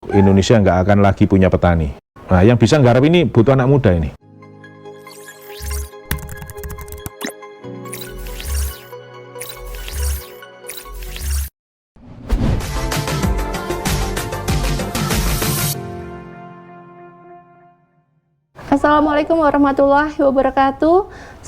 Indonesia nggak akan lagi punya petani. Nah, yang bisa nggarap ini butuh anak muda ini. Assalamualaikum warahmatullahi wabarakatuh.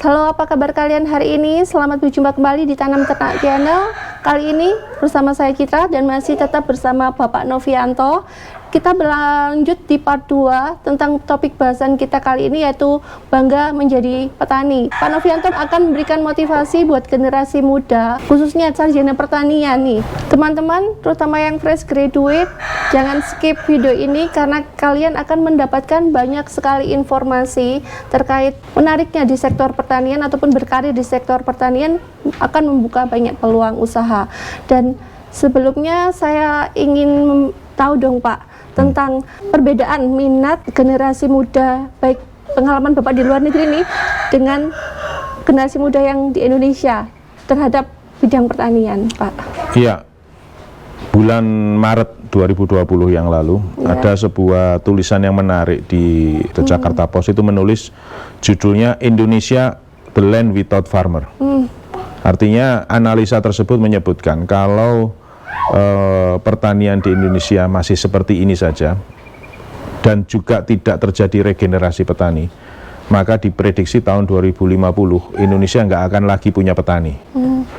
Halo, apa kabar kalian hari ini? Selamat berjumpa kembali di Tanam Ternak Channel. Kali ini bersama saya Citra dan masih tetap bersama Bapak Novianto. Kita berlanjut di part 2 tentang topik bahasan kita kali ini, yaitu bangga menjadi petani. Pak Novianto akan memberikan motivasi buat generasi muda, khususnya sarjana pertanian nih. Teman-teman, terutama yang fresh graduate, jangan skip video ini karena kalian akan mendapatkan banyak sekali informasi terkait menariknya di sektor pertanian ataupun berkarir di sektor pertanian, akan membuka banyak peluang usaha. Dan sebelumnya saya ingin tahu dong Pak, tentang perbedaan minat generasi muda, baik pengalaman Bapak di luar negeri nih dengan generasi muda yang di Indonesia terhadap bidang pertanian, Pak. Iya, bulan Maret 2020 yang lalu ada sebuah tulisan yang menarik di The Jakarta Post, itu menulis judulnya Indonesia The Land Without Farmer. Artinya analisa tersebut menyebutkan kalau pertanian di Indonesia masih seperti ini saja dan juga tidak terjadi regenerasi petani, maka diprediksi tahun 2050 Indonesia nggak akan lagi punya petani.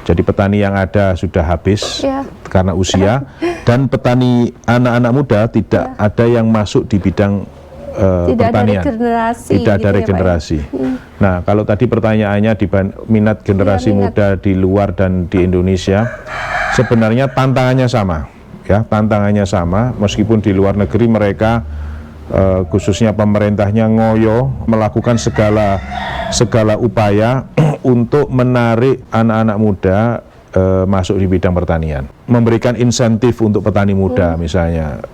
Jadi petani yang ada sudah habis karena usia, dan petani anak-anak muda tidak ada yang masuk di bidang pertanian. Tidak ada regenerasi. Nah, kalau tadi pertanyaannya di minat generasi muda di luar dan di Indonesia, sebenarnya tantangannya sama, ya, tantangannya sama. Meskipun di luar negeri mereka khususnya pemerintahnya ngoyo melakukan segala upaya untuk menarik anak-anak muda masuk di bidang pertanian, memberikan insentif untuk petani muda, misalnya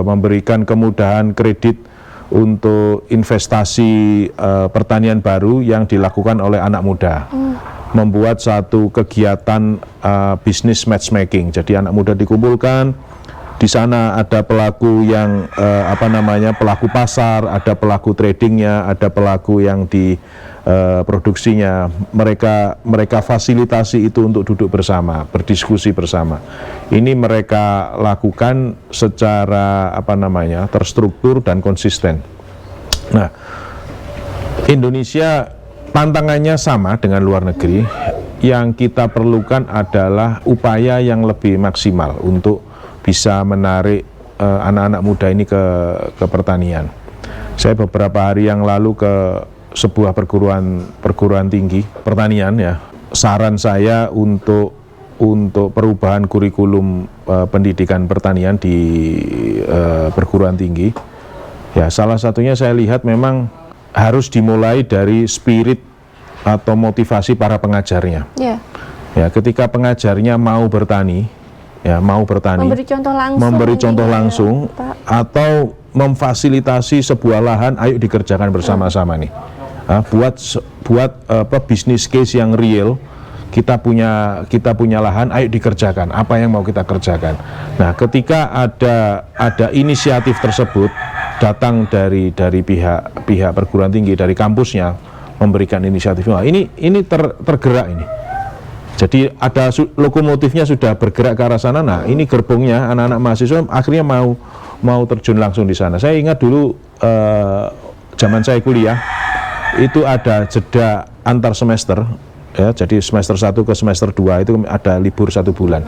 memberikan kemudahan kredit untuk investasi pertanian baru yang dilakukan oleh anak muda. Membuat satu kegiatan bisnis matchmaking. Jadi anak muda dikumpulkan, di sana ada pelaku yang pelaku pasar, ada pelaku tradingnya, ada pelaku yang di produksinya. Mereka fasilitasi itu untuk duduk bersama, berdiskusi bersama. Ini mereka lakukan secara terstruktur dan konsisten. Nah, Indonesia tantangannya sama dengan luar negeri. Yang kita perlukan adalah upaya yang lebih maksimal untuk bisa menarik anak-anak muda ini ke pertanian. Saya beberapa hari yang lalu ke sebuah perguruan tinggi pertanian, ya. Saran saya untuk perubahan kurikulum pendidikan pertanian di perguruan tinggi, ya, salah satunya saya lihat memang harus dimulai dari spirit atau motivasi para pengajarnya. Ya, ketika pengajarnya mau bertani, memberi contoh langsung, atau memfasilitasi sebuah lahan, ayo dikerjakan bersama-sama nih. Buat bisnis case yang real. Kita punya lahan, ayo dikerjakan. Apa yang mau kita kerjakan? Nah, ketika ada inisiatif tersebut datang dari pihak perguruan tinggi, dari kampusnya memberikan inisiatif, nah, ini tergerak ini. Jadi ada lokomotifnya sudah bergerak ke arah sana. Nah, ini gerbongnya anak-anak mahasiswa akhirnya mau terjun langsung di sana. Saya ingat dulu zaman saya kuliah itu ada jeda antar semester, ya. Jadi semester 1 ke semester 2 itu ada libur 1 bulan.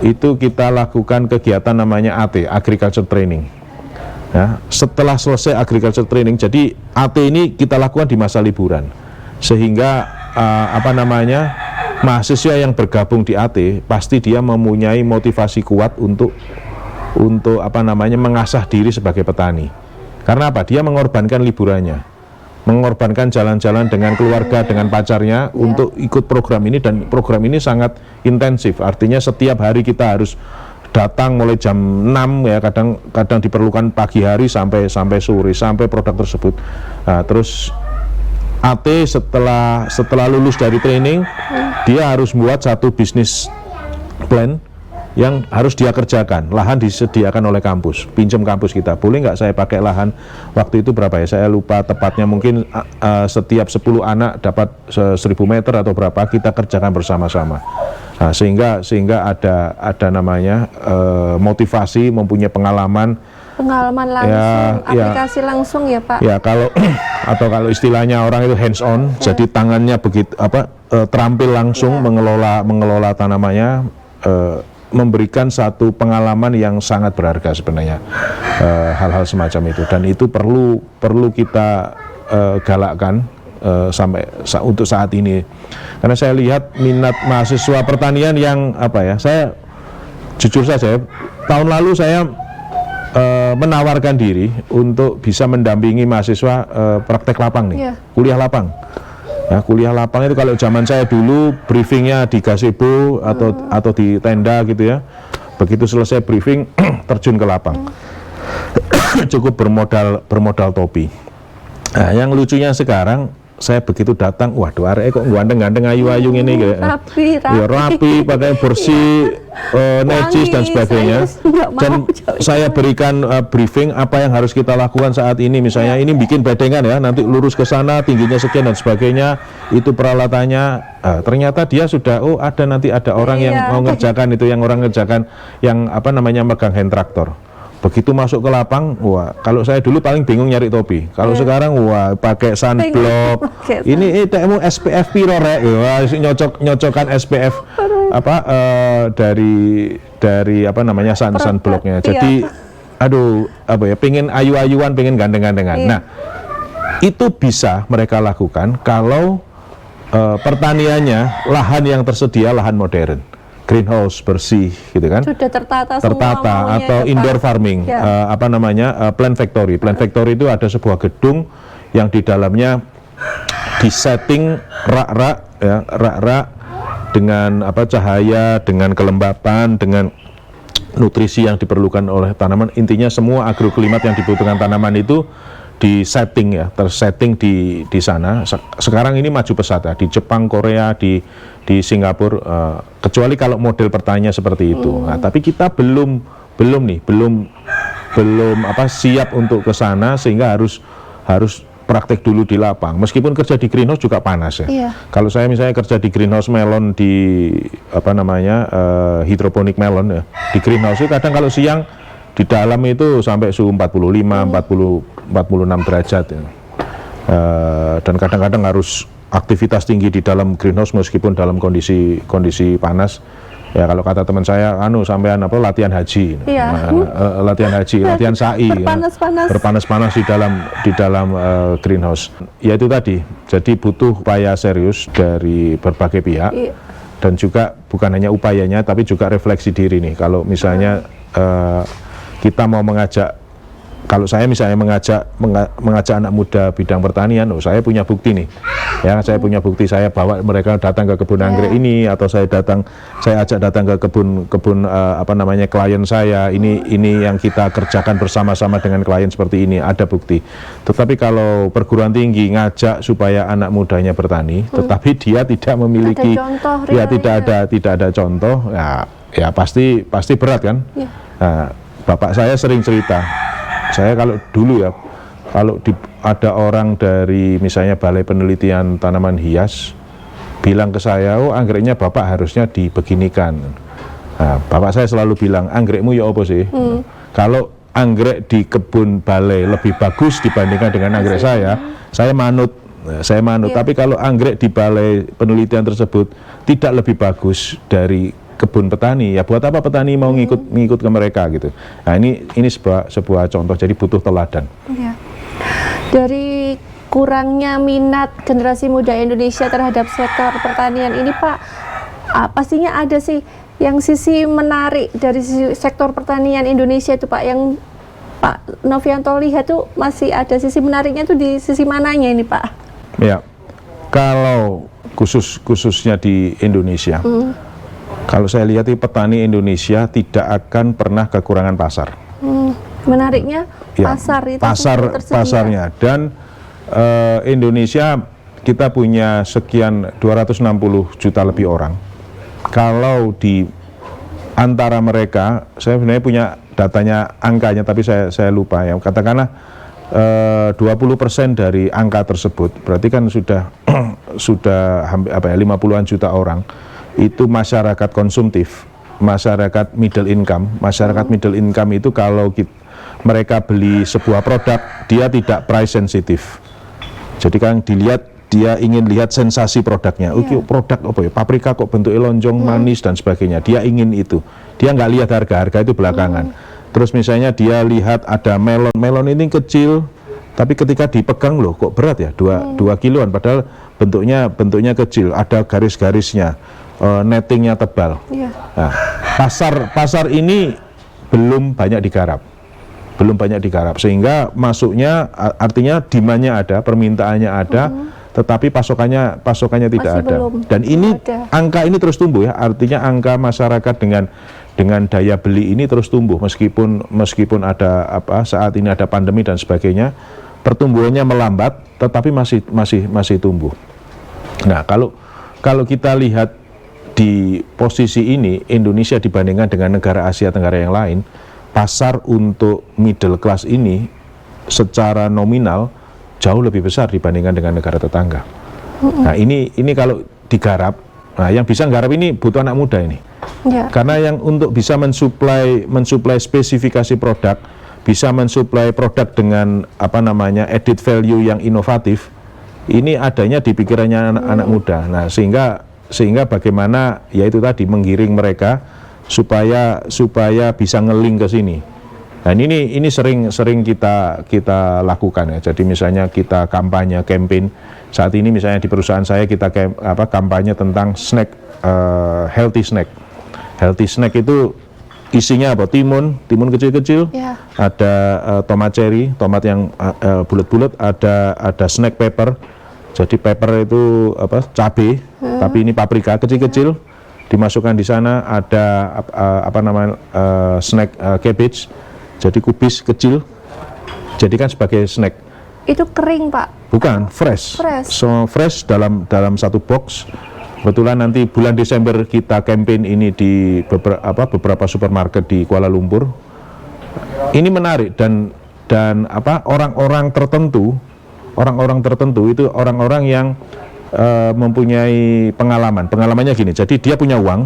Itu kita lakukan kegiatan namanya AT, Agriculture Training. Ya, setelah selesai agriculture training, jadi AT ini kita lakukan di masa liburan, sehingga mahasiswa yang bergabung di AT pasti dia mempunyai motivasi kuat untuk mengasah diri sebagai petani. Karena apa? Dia mengorbankan liburannya, mengorbankan jalan-jalan dengan keluarga, dengan pacarnya untuk ikut program ini, dan program ini sangat intensif. Artinya setiap hari kita harus datang mulai jam 6, ya, kadang diperlukan pagi hari sampai sore, sampai produk tersebut. Nah, terus AT setelah lulus dari training, dia harus buat satu bisnis plan yang harus dia kerjakan. Lahan disediakan oleh kampus, pinjam kampus kita. Boleh nggak saya pakai lahan waktu itu berapa ya? Saya lupa tepatnya, mungkin setiap 10 anak dapat 1000 meter atau berapa, kita kerjakan bersama-sama. Nah, sehingga ada namanya motivasi, mempunyai pengalaman langsung, aplikasi langsung ya Pak. Ya kalau atau kalau istilahnya orang itu hands on, jadi tangannya begitu terampil langsung mengelola tanamannya, memberikan satu pengalaman yang sangat berharga sebenarnya, hal-hal semacam itu, dan itu perlu kita galakkan sampai untuk saat ini, karena saya lihat minat mahasiswa pertanian yang saya jujur saja, tahun lalu saya menawarkan diri untuk bisa mendampingi mahasiswa praktek lapang nih, kuliah lapang. Ya, kuliah lapang itu kalau zaman saya dulu briefingnya di gazebo atau di tenda gitu ya. Begitu selesai briefing terjun ke lapang. Cukup bermodal topi. Nah, yang lucunya sekarang saya begitu datang, waduh arek kok ganteng-ganteng ayu-ayu ini gitu. Rapi, pakai bersih, necis dan sebagainya. Dan saya berikan briefing apa yang harus kita lakukan saat ini, misalnya ini bikin bedengan ya, nanti lurus ke sana, tingginya sekian dan sebagainya, itu peralatannya. Ternyata dia sudah nanti ada orang yang mau ngerjakan itu, yang megang hand traktor. Begitu masuk ke lapang, kalau saya dulu paling bingung nyari topi. Kalau sekarang, pakai sunblock. Ini temu SPF piro rek? Nyocokan SPF dari sunblocknya. Jadi, pengen ayu-ayuan, pengen ganteng-gantengan. Nah, itu bisa mereka lakukan kalau pertaniannya lahan yang tersedia, lahan modern. Greenhouse bersih gitu kan, sudah tertata atau indoor farming, plant factory. Plant factory itu ada sebuah gedung yang di dalamnya disetting rak-rak dengan cahaya, dengan kelembapan, dengan nutrisi yang diperlukan oleh tanaman. Intinya semua agroklimat yang dibutuhkan tanaman itu tersetting di sana. Sekarang ini maju pesat ya, di Jepang, Korea, di Singapura, kecuali kalau model pertanian seperti itu. Nah, tapi kita belum siap untuk ke sana, sehingga harus praktek dulu di lapang. Meskipun kerja di greenhouse juga panas ya. Kalau saya misalnya kerja di greenhouse melon di hidroponik melon ya, di greenhouse itu kadang kalau siang di dalam itu sampai suhu 45, 46 derajat ya. Dan kadang-kadang harus aktivitas tinggi di dalam greenhouse meskipun dalam kondisi panas. Ya kalau kata teman saya, sampean latihan haji. Latihan sa'i. Berpanas-panas di dalam greenhouse. Ya itu tadi. Jadi butuh upaya serius dari berbagai pihak. Dan juga bukan hanya upayanya tapi juga refleksi diri nih. Kalau misalnya kita mau kalau saya misalnya mengajak anak muda bidang pertanian, saya punya bukti nih, ya saya punya bukti, saya bawa mereka datang ke kebun anggrek ini, atau saya ajak datang ke kebun klien saya, ini yang kita kerjakan bersama-sama dengan klien seperti ini, ada bukti. Tetapi kalau perguruan tinggi ngajak supaya anak mudanya bertani, tetapi dia tidak memiliki, tidak ada contoh, ya pasti berat kan. Nah, bapak saya sering cerita. Saya kalau dulu ya, kalau ada orang dari misalnya Balai Penelitian Tanaman Hias bilang ke saya, anggreknya bapak harusnya dibeginikan. Nah, bapak saya selalu bilang, anggrekmu ya apa sih? Kalau anggrek di kebun balai lebih bagus dibandingkan dengan anggrek saya manut. Tapi kalau anggrek di balai penelitian tersebut tidak lebih bagus dari kebun petani, ya buat apa petani mau ngikut ke mereka gitu. Nah ini sebuah contoh, jadi butuh teladan. Ya. Dari kurangnya minat generasi muda Indonesia terhadap sektor pertanian ini Pak, pastinya ada sih yang sisi menarik dari sisi sektor pertanian Indonesia itu Pak, yang Pak Novianto lihat tuh masih ada sisi menariknya tuh di sisi mananya ini Pak? Ya, kalau khususnya di Indonesia, kalau saya lihat petani Indonesia tidak akan pernah kekurangan pasar. Menariknya pasar itu pasarnya, dan Indonesia kita punya sekian 260 juta lebih orang. Kalau antara mereka, saya sebenarnya punya datanya, angkanya, tapi saya lupa ya. Katakanlah 20% dari angka tersebut, berarti kan sudah sudah hampir 50-an juta orang itu masyarakat konsumtif, masyarakat middle income. Masyarakat middle income itu kalau mereka beli sebuah produk, dia tidak price sensitive. Jadi kan dilihat, dia ingin lihat sensasi produknya. Oke, produk apa ya? Paprika kok bentuknya lonjong, manis dan sebagainya. Dia ingin itu. Dia nggak lihat harga itu belakangan. Terus misalnya dia lihat ada melon ini kecil, tapi ketika dipegang loh kok berat ya, 2 kiloan, padahal bentuknya kecil, ada garis-garisnya, nettingnya tebal. Nah, pasar ini belum banyak digarap, sehingga masuknya artinya demand-nya ada, permintaannya ada, tetapi pasokannya tidak ada. Dan ini angka ini terus tumbuh ya, artinya angka masyarakat dengan daya beli ini terus tumbuh meskipun ada saat ini ada pandemi dan sebagainya, pertumbuhannya melambat tetapi masih tumbuh. Nah, kalau kita lihat di posisi ini Indonesia dibandingkan dengan negara Asia Tenggara yang lain, pasar untuk middle class ini secara nominal jauh lebih besar dibandingkan dengan negara tetangga. Nah, ini kalau digarap, nah yang bisa nggarap ini butuh anak muda ini. Karena yang untuk bisa mensuplai spesifikasi produk, bisa mensuplai produk dengan added value yang inovatif, ini adanya di pikirannya anak-anak muda. Nah, sehingga bagaimana yaitu tadi menggiring mereka supaya bisa ngeling ke sini. Dan ini sering kita lakukan ya. Jadi misalnya kita kampanye, campaign. Saat ini misalnya di perusahaan saya kita kampanye tentang snack, healthy snack. Healthy snack itu isinya apa? Timun kecil-kecil, ada tomat cherry, tomat yang bulat-bulat, ada snack pepper. Jadi pepper itu cabai, tapi ini paprika kecil-kecil, dimasukkan di sana. Ada snack cabbage, jadi kubis kecil, jadikan sebagai snack. Itu kering, Pak? Bukan, fresh. So fresh dalam satu box. Kebetulan nanti bulan Desember kita campaign ini di beberapa supermarket di Kuala Lumpur. Ini menarik dan orang-orang tertentu itu orang-orang yang mempunyai pengalamannya gini. Jadi dia punya uang,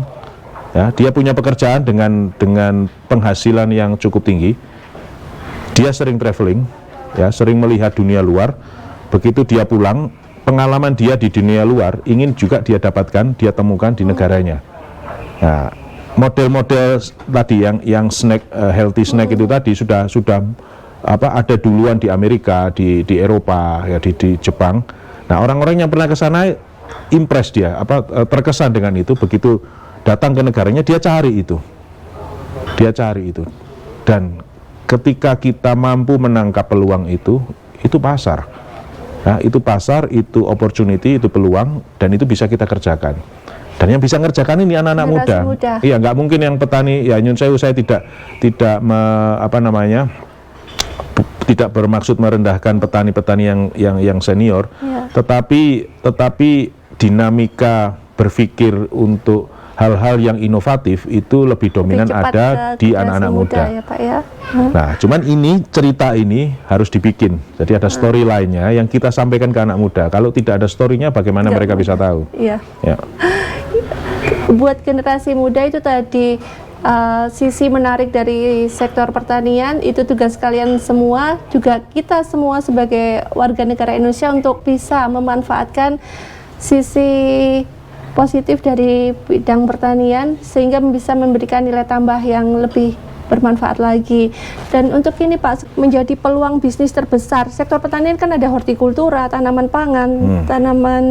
ya, dia punya pekerjaan dengan penghasilan yang cukup tinggi. Dia sering traveling, ya, sering melihat dunia luar. Begitu dia pulang, pengalaman dia di dunia luar ingin juga dia dapatkan, dia temukan di negaranya. Nah, model-model tadi yang snack, healthy snack itu tadi sudah ada duluan di Amerika, di Eropa, ya, di Jepang. Nah, orang-orang yang pernah ke sana impress dia, terkesan dengan itu. Begitu datang ke negaranya, dia cari itu. Dan ketika kita mampu menangkap peluang itu pasar. Nah, itu pasar, itu opportunity, itu peluang, dan itu bisa kita kerjakan. Dan yang bisa ngerjakan ini anak-anak muda. Iya, nggak mungkin yang petani, ya nyun sewu, saya tidak tidak bermaksud merendahkan petani-petani yang senior, tetapi dinamika berpikir untuk hal-hal yang inovatif itu lebih dominan ada di anak-anak muda. Ya, Pak, ya. Nah, cuman cerita ini harus dibikin. Jadi ada story lainnya yang kita sampaikan ke anak muda. Kalau tidak ada story-nya, bagaimana mereka bisa tahu? Iya. Ya. Buat generasi muda itu tadi sisi menarik dari sektor pertanian, itu tugas kalian semua, juga kita semua sebagai warga negara Indonesia untuk bisa memanfaatkan sisi positif dari bidang pertanian sehingga bisa memberikan nilai tambah yang lebih bermanfaat lagi. Dan untuk ini Pak, menjadi peluang bisnis terbesar sektor pertanian kan ada hortikultura, tanaman pangan, tanaman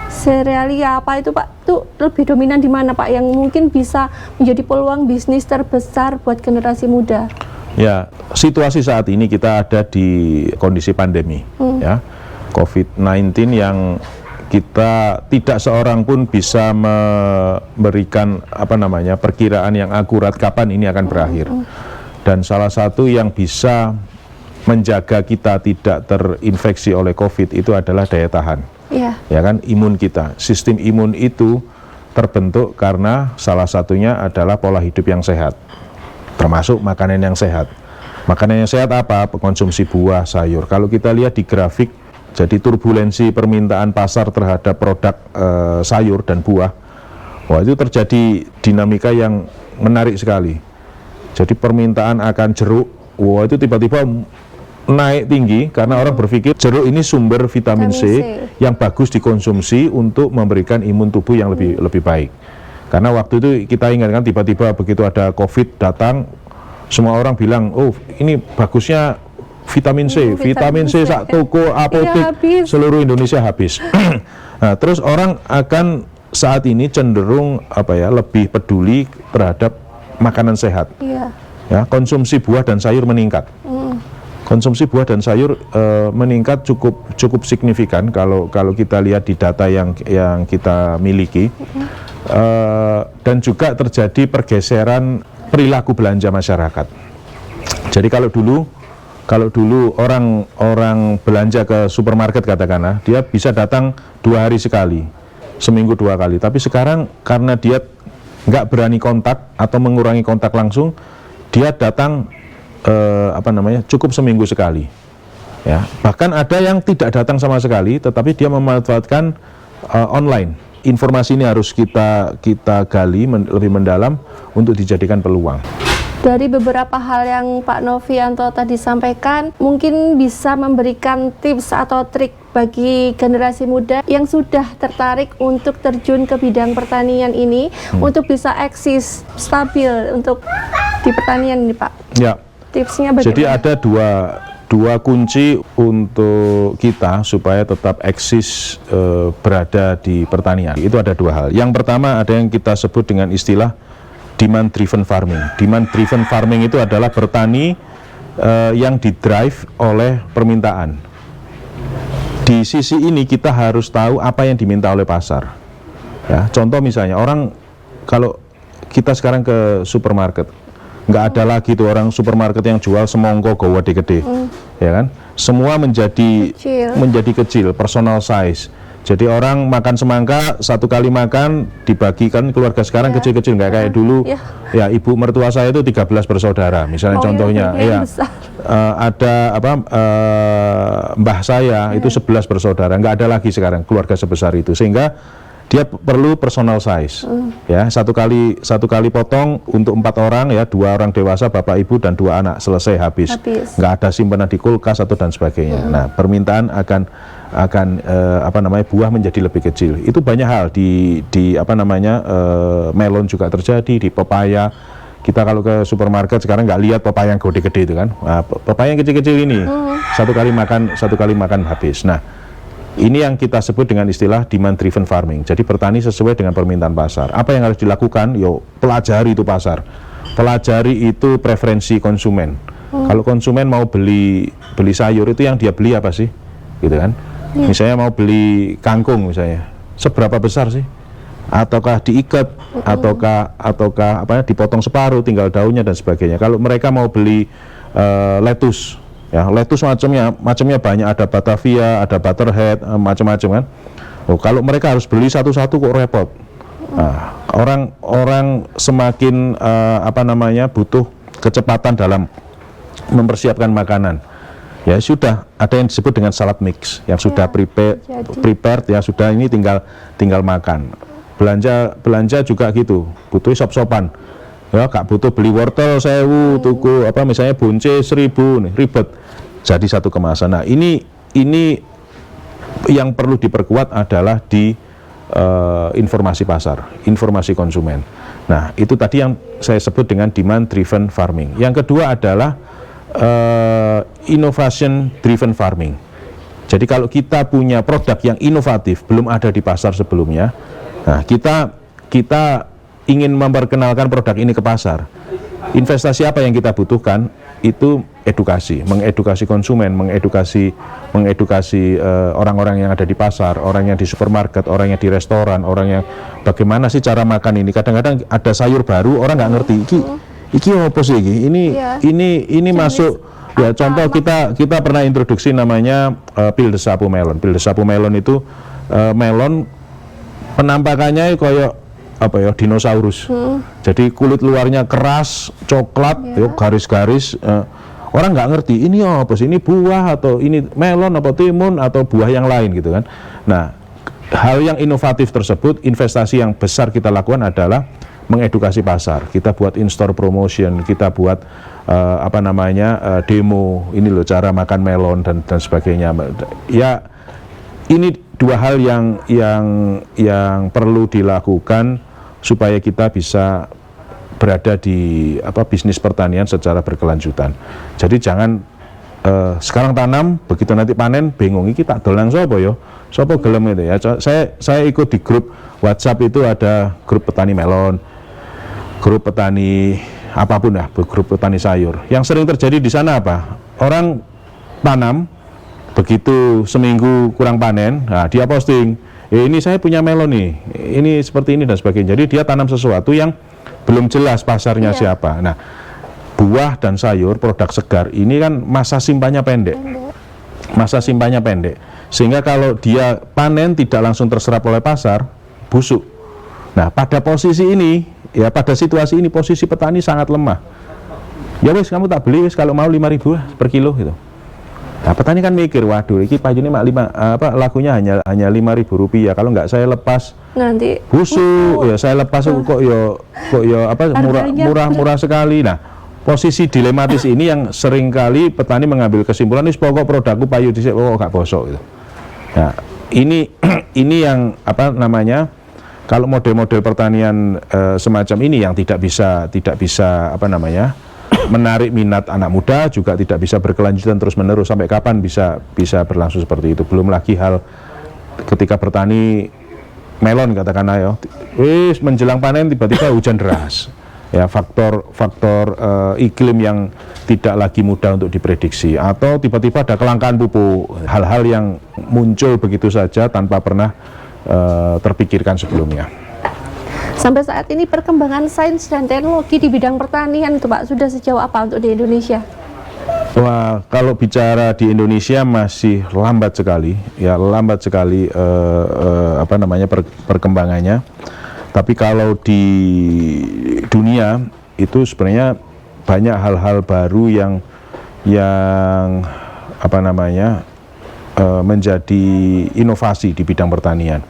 serealia, apa itu Pak? Itu lebih dominan di mana Pak yang mungkin bisa menjadi peluang bisnis terbesar buat generasi muda? Ya, situasi saat ini kita ada di kondisi pandemi, ya, COVID-19 yang kita tidak seorang pun bisa memberikan perkiraan yang akurat kapan ini akan berakhir. Dan salah satu yang bisa menjaga kita tidak terinfeksi oleh COVID itu adalah daya tahan. Ya kan, imun kita. Sistem imun itu terbentuk karena salah satunya adalah pola hidup yang sehat, termasuk makanan yang sehat. Makanan yang sehat apa? Konsumsi buah, sayur. Kalau kita lihat di grafik, jadi turbulensi permintaan pasar terhadap produk sayur dan buah, wah itu terjadi dinamika yang menarik sekali. Jadi permintaan akan jeruk, wah itu tiba-tiba naik tinggi karena orang berpikir jeruk ini sumber vitamin C yang bagus dikonsumsi untuk memberikan imun tubuh yang lebih baik. Karena waktu itu kita ingat kan, tiba-tiba begitu ada COVID datang, semua orang bilang, oh ini bagusnya vitamin C, vitamin C sak toko apotek seluruh Indonesia habis. Nah, terus orang akan saat ini cenderung lebih peduli terhadap makanan sehat. Ya, konsumsi buah dan sayur meningkat. Konsumsi buah dan sayur meningkat cukup signifikan kalau kita lihat di data yang kita miliki. Dan juga terjadi pergeseran perilaku belanja masyarakat. Jadi kalau dulu orang belanja ke supermarket katakanlah, dia bisa datang 2 hari sekali, seminggu 2 kali. Tapi sekarang karena dia nggak berani kontak atau mengurangi kontak langsung, dia datang cukup seminggu sekali. Ya, bahkan ada yang tidak datang sama sekali, tetapi dia memanfaatkan online. Informasi ini harus kita gali lebih mendalam untuk dijadikan peluang. Dari beberapa hal yang Pak Novianto tadi sampaikan, mungkin bisa memberikan tips atau trik bagi generasi muda yang sudah tertarik untuk terjun ke bidang pertanian ini, untuk bisa eksis stabil untuk di pertanian ini, Pak. Ya. Tipsnya bagaimana? Jadi ada dua kunci untuk kita supaya tetap eksis berada di pertanian. Itu ada 2 hal. Yang pertama ada yang kita sebut dengan istilah demand driven farming. Demand driven farming itu adalah bertani yang didrive oleh permintaan. Di sisi ini kita harus tahu apa yang diminta oleh pasar. Ya, contoh misalnya kalau kita sekarang ke supermarket, nggak ada lagi tuh orang supermarket yang jual semongko gede gede, ya kan? Semua menjadi kecil, personal size. Jadi orang makan semangka 1 kali makan dibagikan keluarga sekarang kecil-kecil, nggak kayak dulu. Ya, ibu mertua saya itu 13 bersaudara, misalnya contohnya. Ada mbah saya itu 11 bersaudara, nggak ada lagi sekarang keluarga sebesar itu, sehingga dia perlu personal size. Ya, satu kali potong untuk 4 orang, ya, 2 orang dewasa, bapak ibu dan 2 anak, selesai habis. Nggak ada simpanan di kulkas atau dan sebagainya. Nah, permintaan akan buah menjadi lebih kecil. Itu banyak hal di melon juga terjadi, di pepaya. Kita kalau ke supermarket sekarang nggak lihat pepaya yang gede-gede itu kan. Nah, pepaya yang kecil-kecil ini satu kali makan habis. Nah, ini yang kita sebut dengan istilah demand driven farming. Jadi bertani sesuai dengan permintaan pasar. Apa yang harus dilakukan? Pelajari itu pasar. Pelajari itu preferensi konsumen. Kalau konsumen mau beli sayur, itu yang dia beli apa sih? Gitu kan? Misalnya mau beli kangkung misalnya, seberapa besar sih? Ataukah diikat, ataukah dipotong separuh, tinggal daunnya dan sebagainya. Kalau mereka mau beli lettuce, ya, lettuce macamnya banyak, ada Batavia, ada Butterhead, macam-macam kan. Kalau mereka harus beli satu-satu kok repot. Nah, orang semakin butuh kecepatan dalam mempersiapkan makanan. Ya sudah, ada yang disebut dengan salad mix yang sudah prepared, ya sudah, ini tinggal makan. Belanja juga gitu, butuh sop-sopan. Ya, gak butuh beli wortel 1000, tuku misalnya buncis 1000 nih, ribet. Jadi satu kemasan. Nah, ini yang perlu diperkuat adalah di informasi pasar, informasi konsumen. Nah, itu tadi yang saya sebut dengan demand driven farming. Yang kedua adalah innovation driven farming. Jadi kalau kita punya produk yang inovatif, belum ada di pasar sebelumnya, nah kita ingin memperkenalkan produk ini ke pasar. Investasi apa yang kita butuhkan? Itu edukasi, mengedukasi konsumen, mengedukasi orang-orang yang ada di pasar, orang yang di supermarket, orang yang di restoran, orang yang bagaimana sih cara makan ini. Kadang-kadang ada sayur baru, orang nggak ngerti. Iki apa sih ini masuk, ya, contoh kita pernah introduksi namanya pil desapu melon. Pil desapu melon itu melon penampakannya kayak apa ya, dinosaurus. Jadi kulit luarnya keras, coklat, garis-garis. Orang nggak ngerti ini apa sih, ini buah atau ini melon atau timun atau buah yang lain gitu kan. Nah, hal yang inovatif tersebut, investasi yang besar kita lakukan adalah mengedukasi pasar. Kita buat in-store promotion, kita buat demo, ini loh cara makan melon dan sebagainya. Ya, ini dua hal yang perlu dilakukan supaya kita bisa berada di bisnis pertanian secara berkelanjutan. Jadi jangan sekarang tanam, begitu nanti panen bingung iki tak dolang sapa ya? Sapa gelem itu ya. Saya ikut di grup WhatsApp, itu ada grup petani melon, grup petani apapun ya, grup petani sayur. Yang sering terjadi di sana apa? Orang tanam, begitu seminggu kurang panen, nah dia posting, ini saya punya melon nih, ini seperti ini dan sebagainya. Jadi dia tanam sesuatu yang belum jelas pasarnya siapa. Nah, buah dan sayur, produk segar ini kan masa simpannya pendek. Masa simpannya pendek. Sehingga kalau dia panen tidak langsung terserap oleh pasar, busuk. Nah, pada posisi ini, ya pada situasi ini posisi petani sangat lemah. Ya wes, kamu tak beli wes, kalau mau 5.000 per kilo gitu. Nah, petani kan mikir, waduh, ini payune mak lakunya hanya 5.000 rupiah. Kalau nggak saya lepas nanti busuk, ya saya lepas kok murah sekali. Nah, posisi dilematis ini yang seringkali petani mengambil kesimpulan, ini pokok produkku payu dhisik kok gak bosok gitu. Nah, ini yang kalau model-model pertanian semacam ini yang tidak bisa menarik minat anak muda, juga tidak bisa berkelanjutan terus-menerus. Sampai kapan bisa berlangsung seperti itu? Belum lagi hal ketika bertani melon katakanlah ya, wis menjelang panen tiba-tiba hujan deras. Ya, faktor iklim yang tidak lagi mudah untuk diprediksi, atau tiba-tiba ada kelangkaan pupuk. Hal-hal yang muncul begitu saja tanpa pernah terpikirkan sebelumnya. Sampai saat ini perkembangan sains dan teknologi di bidang pertanian itu Pak sudah sejauh apa untuk di Indonesia? Wah, kalau bicara di Indonesia masih lambat sekali, ya lambat sekali perkembangannya. Tapi kalau di dunia itu sebenarnya banyak hal-hal baru yang menjadi inovasi di bidang pertanian.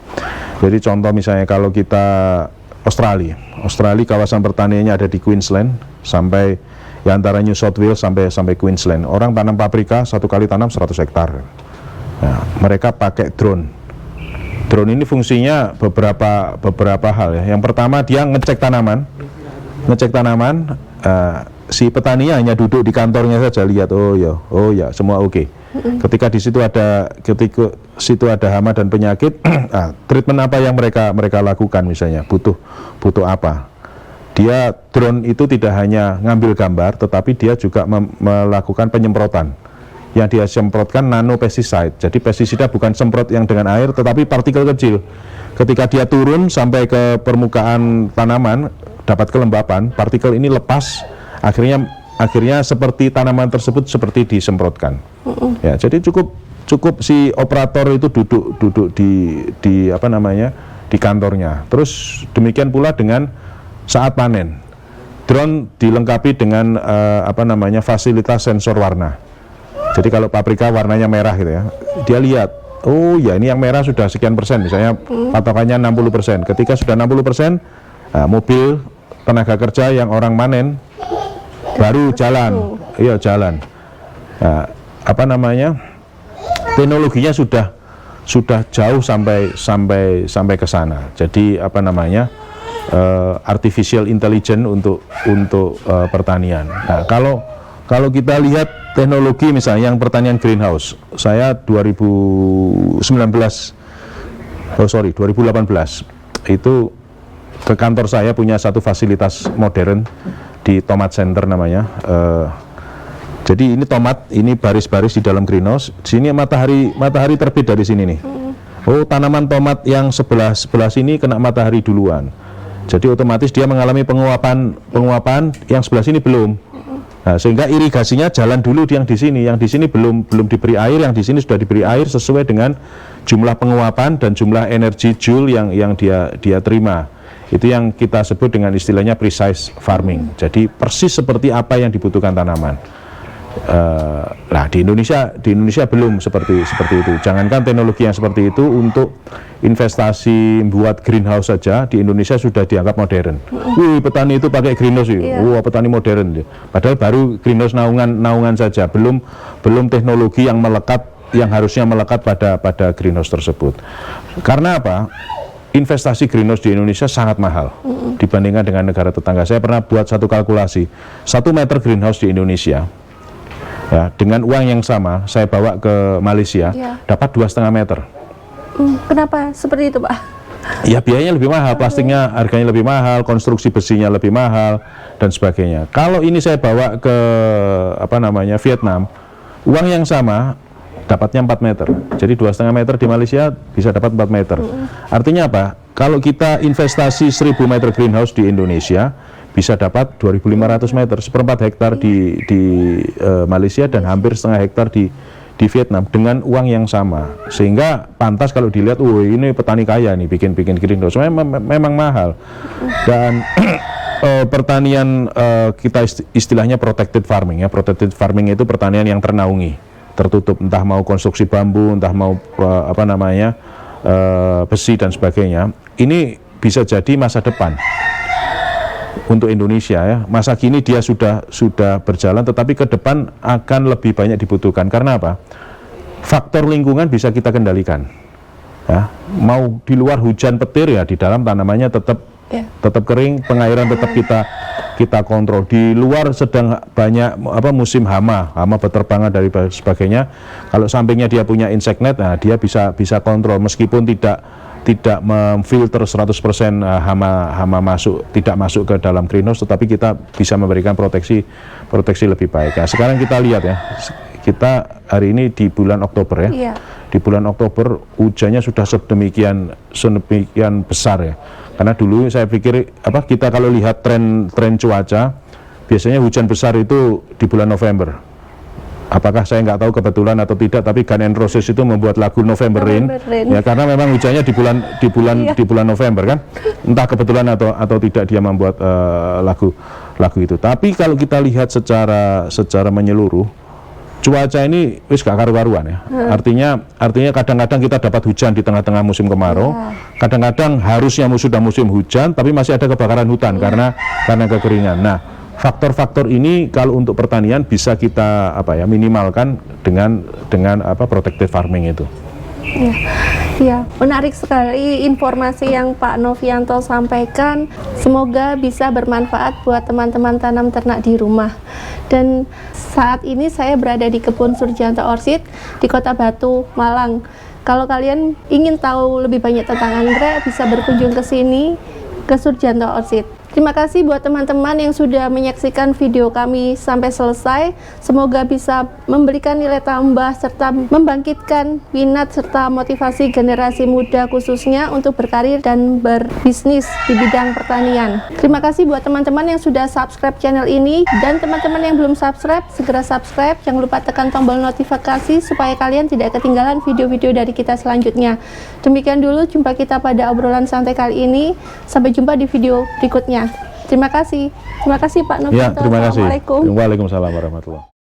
Jadi contoh misalnya kalau kita Australia kawasan pertaniannya ada di Queensland sampai ya antara New South Wales sampai Queensland. Orang tanam paprika satu kali tanam 100 hektar. Nah, mereka pakai drone. Drone ini fungsinya beberapa hal ya. Yang pertama dia ngecek tanaman. Si petaninya hanya duduk di kantornya saja, lihat oh ya semua oke. Ketika di situ ada hama dan penyakit, treatment apa yang mereka lakukan misalnya, butuh apa? Dia drone itu tidak hanya ngambil gambar, tetapi dia juga melakukan penyemprotan. Yang dia semprotkan nano pesticide. Jadi pestisida bukan semprot yang dengan air, tetapi partikel kecil. Ketika dia turun sampai ke permukaan tanaman, dapat kelembapan, partikel ini lepas, akhirnya seperti tanaman tersebut seperti disemprotkan. Ya, jadi cukup si operator itu duduk di kantornya. Terus demikian pula dengan saat panen. Drone dilengkapi dengan fasilitas sensor warna. Jadi kalau paprika warnanya merah gitu ya, dia lihat, oh ya ini yang merah sudah sekian persen, misalnya patokannya 60%. Ketika sudah 60%, mobil tenaga kerja yang orang manen baru jalan. Teknologinya sudah jauh sampai ke sana. Jadi artificial intelligence untuk pertanian. Nah, kalau kita lihat teknologi misalnya yang pertanian greenhouse, saya 2018 itu ke kantor saya punya satu fasilitas modern di Tomat Center namanya. Jadi ini tomat, ini baris-baris di dalam greenhouse. Sini matahari terbit dari sini nih. Oh, tanaman tomat yang sebelah sini kena matahari duluan. Jadi otomatis dia mengalami penguapan yang sebelah sini belum. Nah, sehingga irigasinya jalan dulu yang di sini belum diberi air, yang di sini sudah diberi air sesuai dengan jumlah penguapan dan jumlah energi joule yang dia terima. Itu yang kita sebut dengan istilahnya precise farming. Jadi persis seperti apa yang dibutuhkan tanaman. Nah di Indonesia belum seperti itu. Jangankan teknologi yang seperti itu, untuk investasi buat greenhouse saja di Indonesia sudah dianggap modern. Wih, petani itu pakai greenhouse, wah petani modern. Padahal baru greenhouse naungan saja, belum teknologi yang melekat, yang harusnya melekat pada greenhouse tersebut. Karena apa? Investasi greenhouse di Indonesia sangat mahal dibandingkan dengan negara tetangga. Saya pernah buat satu kalkulasi, 1 meter greenhouse di Indonesia, ya, dengan uang yang sama saya bawa ke Malaysia, dapat 2,5 meter. Kenapa seperti itu, Pak? Ya biayanya lebih mahal, plastiknya harganya lebih mahal, konstruksi besinya lebih mahal dan sebagainya. Kalau ini saya bawa ke Vietnam, uang yang sama dapatnya 4 meter. Jadi 2,5 meter di Malaysia bisa dapat 4 meter. Artinya apa? Kalau kita investasi 1.000 meter greenhouse di Indonesia, bisa dapat 2.500 meter, 1/4 hektar di Malaysia dan hampir setengah hektar di Vietnam dengan uang yang sama. Sehingga pantas kalau dilihat, ini petani kaya nih bikin greenhouse. Memang mahal. Dan pertanian kita istilahnya protected farming ya. Protected farming itu pertanian yang ternaungi, tertutup, entah mau konstruksi bambu, entah mau besi dan sebagainya. Ini bisa jadi masa depan untuk Indonesia ya. Masa kini dia sudah berjalan, tetapi ke depan akan lebih banyak dibutuhkan. Karena apa? Faktor lingkungan bisa kita kendalikan. Ya, mau di luar hujan petir, ya di dalam tanamannya tetap kering, pengairan tetap kita kontrol. Di luar sedang banyak musim hama berterbangan dari sebagainya. Kalau sampingnya dia punya insect net, nah dia bisa kontrol meskipun tidak memfilter 100% hama tidak masuk ke dalam greenhouse, tetapi kita bisa memberikan proteksi lebih baik. Nah, sekarang kita lihat ya, kita hari ini di bulan Oktober ya. Di bulan Oktober hujannya sudah sedemikian besar ya. Karena dulu saya pikir kita kalau lihat tren cuaca, biasanya hujan besar itu di bulan November. Apakah saya nggak tahu kebetulan atau tidak, tapi Guns N' Roses itu membuat lagu November Rain. Ya, karena memang hujannya di bulan November kan, entah kebetulan atau tidak dia membuat lagu itu. Tapi kalau kita lihat secara menyeluruh, cuaca ini wis gak karu-karuan ya. Artinya kadang-kadang kita dapat hujan di tengah-tengah musim kemarau, kadang-kadang harusnya sudah musim hujan tapi masih ada kebakaran hutan karena kekeringan. Nah, faktor-faktor ini kalau untuk pertanian bisa kita minimalkan dengan protective farming itu. Ya, menarik sekali informasi yang Pak Novianto sampaikan. Semoga bisa bermanfaat buat teman-teman tanam ternak di rumah. Dan saat ini saya berada di Kebun Surjanto Orchid di Kota Batu, Malang. Kalau kalian ingin tahu lebih banyak tentang anggrek, bisa berkunjung ke sini, ke Surjanto Orchid. Terima kasih buat teman-teman yang sudah menyaksikan video kami sampai selesai. Semoga bisa memberikan nilai tambah serta membangkitkan minat serta motivasi generasi muda khususnya untuk berkarir dan berbisnis di bidang pertanian. Terima kasih buat teman-teman yang sudah subscribe channel ini, dan teman-teman yang belum subscribe, segera subscribe. Jangan lupa tekan tombol notifikasi supaya kalian tidak ketinggalan video-video dari kita selanjutnya. Demikian dulu jumpa kita pada obrolan santai kali ini. Sampai jumpa di video berikutnya. Terima kasih Pak Novianto. Ya, terima kasih. Assalamualaikum. Waalaikumsalam warahmatullahi wabarakatuh.